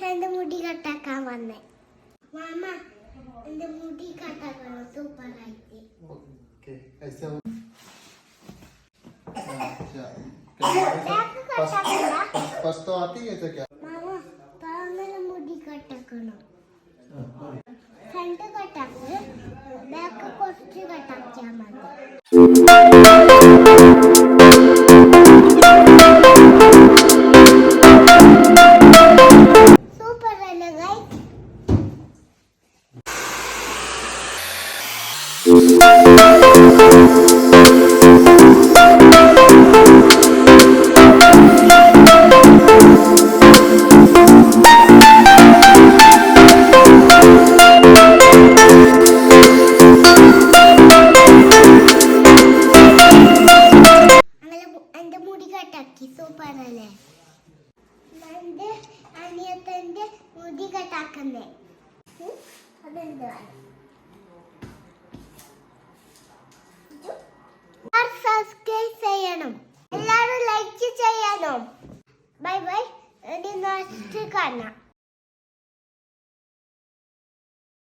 എന്റെ മുടി കട്ടാക്കാൻ വന്നേ മാമ എന്റെ മുടി കട്ടാക്കണം സൂപ്പറായിട്ട് മാമ താങ്കളെ മുടി കട്ടാക്കണം ഫ്രണ്ട് കട്ടാക്ക് ബാക്ക് കുറച്ച് കട്ടാക്കിയാൽ മതി എന്റെ മുടി കട്ടാക്കി സൂപ്പറല്ലേ എന്റെ അനിയത്തിന്റെ മുടി കട്ടാക്കുന്നേ അതെന്താ സബ്സ്ക്രൈബ് ചെയ്യണം എല്ലാവരും ലൈക്ക് ചെയ്യണം ബൈ ബൈ നെക്സ്റ്റ് കാണാം